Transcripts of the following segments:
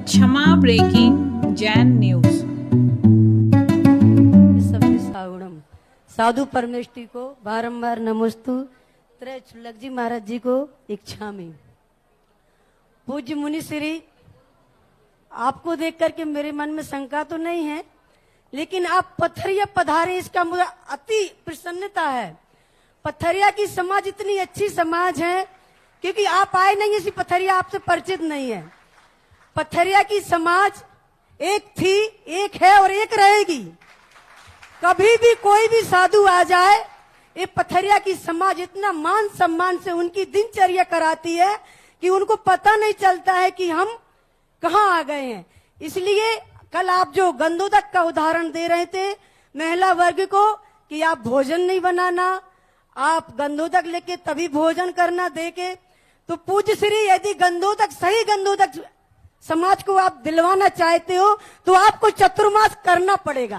क्षमा breaking Jain news. सावणम साधु परमेष्टि को बारंबार नमस्तु त्रय चुल्लक जी महाराज जी को इच्छा में। पूज्य मुनि श्री, आपको देख करके मेरे मन में शंका तो नहीं है, लेकिन आप पथरिया पधारे इसका मुझे अति प्रसन्नता है। पथरिया की समाज इतनी अच्छी समाज है, क्योंकि आप आए नहीं इसी पथरिया आपसे परिचित नहीं है। पथरिया की समाज एक थी, एक है और एक रहेगी। कभी भी कोई भी साधु आ जाए, ये पथरिया की समाज इतना मान सम्मान से उनकी दिनचर्या कराती है कि उनको पता नहीं चलता है कि हम कहाँ आ गए हैं। इसलिए कल आप जो गंदोदक का उदाहरण दे रहे थे महिला वर्ग को कि आप भोजन नहीं बनाना, आप गंदोदक लेके तभी भोजन करना देके, तो पूज्य श्री यदि गंदोदक सही गंदोदक समाज को आप दिलवाना चाहते हो तो आपको चतुर्मास करना पड़ेगा।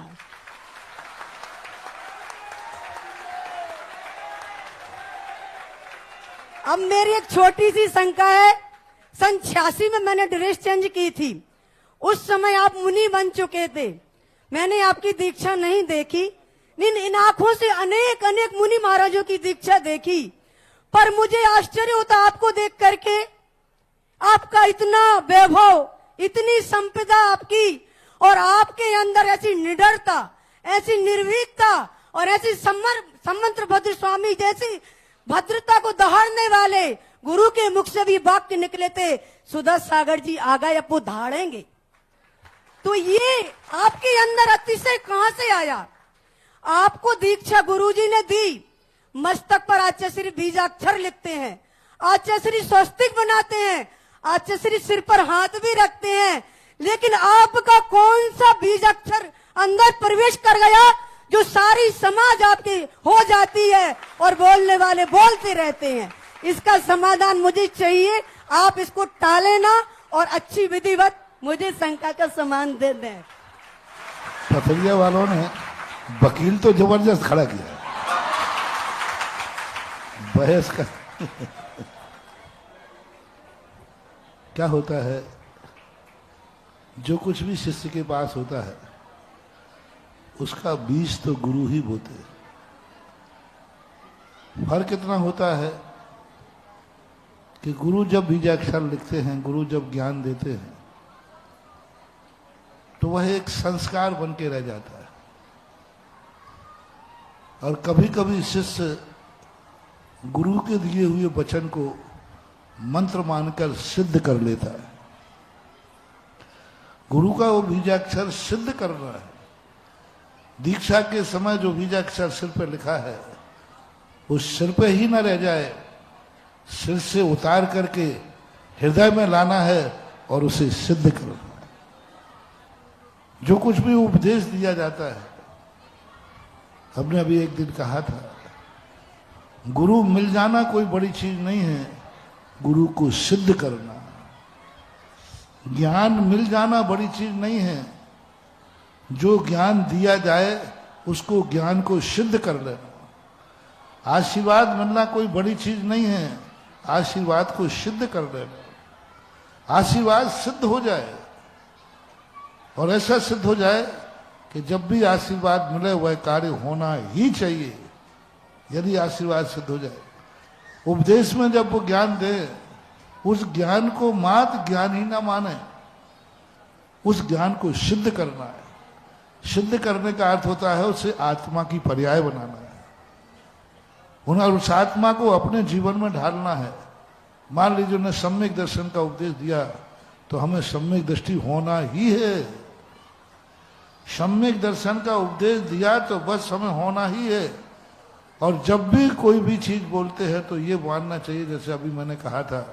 अब मेरी एक छोटी सी शंका है, सन 86 में मैंने ड्रेस चेंज की थी। उस समय आप मुनि बन चुके थे, मैंने आपकी दीक्षा नहीं देखी। इन आंखों से अनेक अनेक मुनि महाराजों की दीक्षा देखी, पर मुझे आश्चर्य होता आपको देख करके। आपका इतना वैभव, इतनी संपदा आपकी, और आपके अंदर ऐसी निडरता, ऐसी निर्भीकता और ऐसी समंत्र भद्र स्वामी जैसी भद्रता को दहाड़ने वाले गुरु के मुख से भी वाक्य निकले थे, सुधा सागर जी आ गए अब वो धाड़ेंगे। तो ये आपके अंदर अतिशय कहां से आया? आपको दीक्षा गुरुजी ने दी, मस्तक पर आचार्य श्री बीजाक्षर लिखते हैं, आचार्य श्री स्वस्तिक बनाते हैं, आचार्य श्री सिर पर हाथ भी रखते हैं, लेकिन आपका कौन सा बीजाक्षर अंदर प्रवेश कर गया जो सारी समाज आपकी हो जाती है और बोलने वाले बोलते रहते हैं? इसका समाधान मुझे चाहिए, आप इसको टाले ना और अच्छी विधिवत मुझे शंका का समाधान दे दें। पथरिया वालों ने वकील तो जबरदस्त खड़ा किया बहस का। क्या होता है, जो कुछ भी शिष्य के पास होता है उसका बीज तो गुरु ही बोते हैं। फर्क इतना होता है कि गुरु जब बीजाक्षर लिखते हैं, गुरु जब ज्ञान देते हैं, तो वह एक संस्कार बन के रह जाता है। और कभी कभी शिष्य गुरु के दिए हुए वचन को मंत्र मानकर सिद्ध कर लेता है। गुरु का वो बीजाक्षर सिद्ध करना है। दीक्षा के समय जो बीजाक्षर सिर पर लिखा है वो सिर पे ही न रह जाए, सिर से उतार करके हृदय में लाना है और उसे सिद्ध करना है। जो कुछ भी उपदेश दिया जाता है, हमने अभी एक दिन कहा था, गुरु मिल जाना कोई बड़ी चीज नहीं है, गुरु को सिद्ध करना। ज्ञान मिल जाना बड़ी चीज नहीं है, जो ज्ञान दिया जाए उसको ज्ञान को सिद्ध कर लेना। आशीर्वाद मिलना कोई बड़ी चीज नहीं है, आशीर्वाद को सिद्ध कर लेना। आशीर्वाद सिद्ध हो जाए, और ऐसा सिद्ध हो जाए कि जब भी आशीर्वाद मिले वह कार्य होना ही चाहिए। यदि आशीर्वाद सिद्ध हो जाए, उपदेश में जब वो ज्ञान दे, उस ज्ञान को मात्र ज्ञान ही ना माने, उस ज्ञान को सिद्ध करना है। सिद्ध करने का अर्थ होता है उसे आत्मा की पर्याय बनाना है, उस आत्मा को अपने जीवन में ढालना है। मान लीजिए उन्हें सम्यक दर्शन का उपदेश दिया, तो हमें सम्यक दृष्टि होना ही है। सम्यक दर्शन का उपदेश दिया तो बस हमें होना ही है। और जब भी कोई भी चीज बोलते हैं तो ये मानना चाहिए, जैसे अभी मैंने कहा था,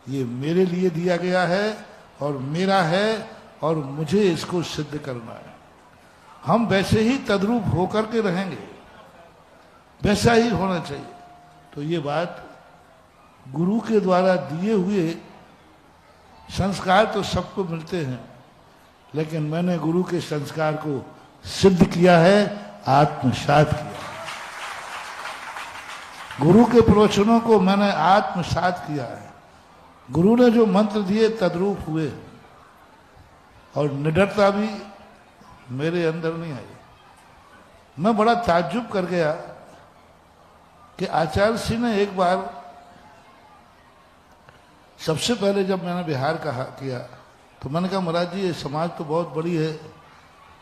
ये मेरे लिए दिया गया है और मेरा है और मुझे इसको सिद्ध करना है। हम वैसे ही तद्रूप होकर के रहेंगे, वैसा ही होना चाहिए। तो ये बात गुरु के द्वारा दिए हुए संस्कार तो सबको मिलते हैं, लेकिन मैंने गुरु के संस्कार को सिद्ध किया है, आत्मसात किया। गुरु के प्रवचनों को मैंने आत्मसात किया है। गुरु ने जो मंत्र दिए तद्रूप हुए। और निडरता भी मेरे अंदर नहीं आई। मैं बड़ा ताज्जुब कर गया कि आचार्य सिंह ने एक बार, सबसे पहले जब मैंने बिहार कहा किया तो मैंने कहा महाराज जी ये समाज तो बहुत बड़ी है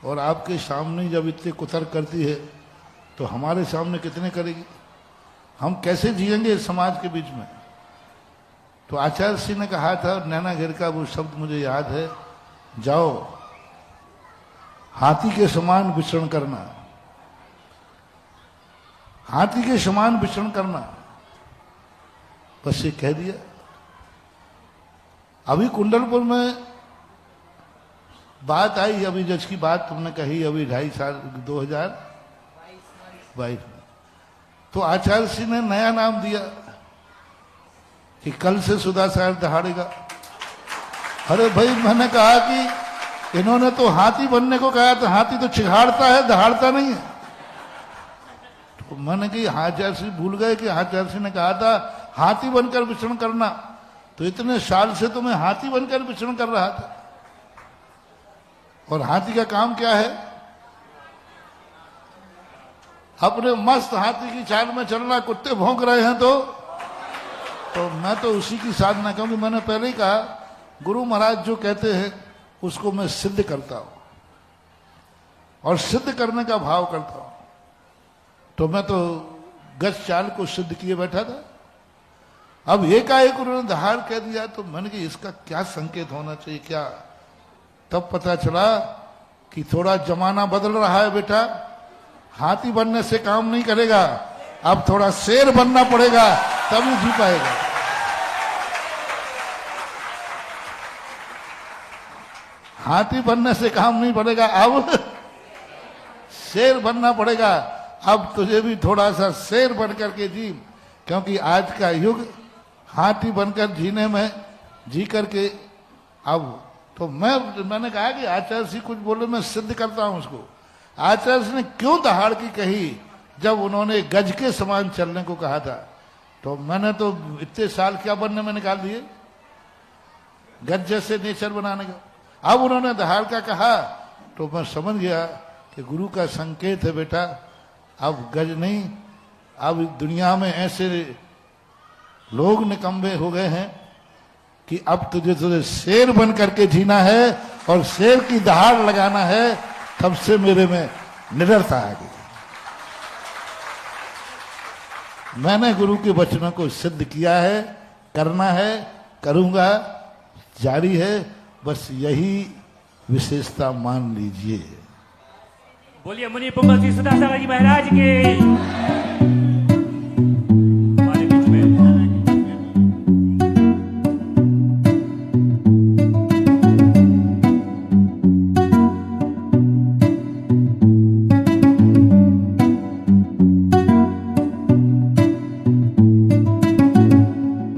और आपके सामने जब इतने कुतर्क करती है तो हमारे सामने कितने करेगी, हम कैसे जिएंगे इस समाज के बीच में। तो आचार्य सिंह ने कहा था, नैना घेर का वो शब्द मुझे याद है, जाओ हाथी के समान विचरण करना, हाथी के समान विचरण करना, बस ये कह दिया। अभी कुंडलपुर में बात आई, अभी जज की बात तुमने कही, अभी 2.5 साल 2022 में, तो आचार्य सिंह ने नया नाम दिया कि कल से सुधा शहर दहाड़ेगा। अरे भाई मैंने कहा कि इन्होंने तो हाथी बनने को कहा था, हाथी तो चिघाड़ता है दहाड़ता नहीं है। तो मैंने कही आचार्य सिंह भूल गए कि आचार्य सिंह ने कहा था हाथी बनकर विचरण करना, तो इतने साल से तो मैं हाथी बनकर विचरण कर रहा था। और हाथी का काम क्या है, अपने मस्त हाथी की चाल में चलना, कुत्ते भौंक रहे हैं तो मैं तो उसी की साधना, क्योंकि मैंने पहले ही कहा गुरु महाराज जो कहते हैं उसको मैं सिद्ध करता हूं और सिद्ध करने का भाव करता हूं। तो मैं तो गज चाल को सिद्ध किए बैठा था। अब एकाएक उन्होंने दहाड़ कह दिया तो मैंने कहा इसका क्या संकेत होना चाहिए क्या। तब पता चला कि थोड़ा जमाना बदल रहा है बेटा, हाथी बनने से काम नहीं करेगा, अब थोड़ा शेर बनना पड़ेगा तभी जी पाएगा। हाथी बनने से काम नहीं पड़ेगा, अब शेर बनना पड़ेगा। अब तुझे भी थोड़ा सा शेर बन करके जी, क्योंकि आज का युग हाथी बनकर जीने में जी करके। अब तो मैंने कहा कि आचार्य सिंह कुछ बोले मैं सिद्ध करता हूं उसको। आचार्य सिंह ने क्यों दहाड़ की कही जब उन्होंने गज के समान चलने को कहा था। तो मैंने तो इतने साल क्या बनने में निकाल दिए, गज जैसे नेचर बनाने का। अब उन्होंने दहाड़ का कहा तो मैं समझ गया कि गुरु का संकेत है बेटा, अब गज नहीं, अब दुनिया में ऐसे लोग निकम्बे हो गए हैं कि अब तुझे शेर बन करके जीना है और शेर की दहाड़ लगाना है। तब से मेरे में निडरता आ गई। मैंने गुरु के वचनों को सिद्ध किया है, करना है, करूंगा, जारी है, बस यही विशेषता मान लीजिए। बोलिए मुनि पुंगव श्री सुधा सागर जी महाराज के।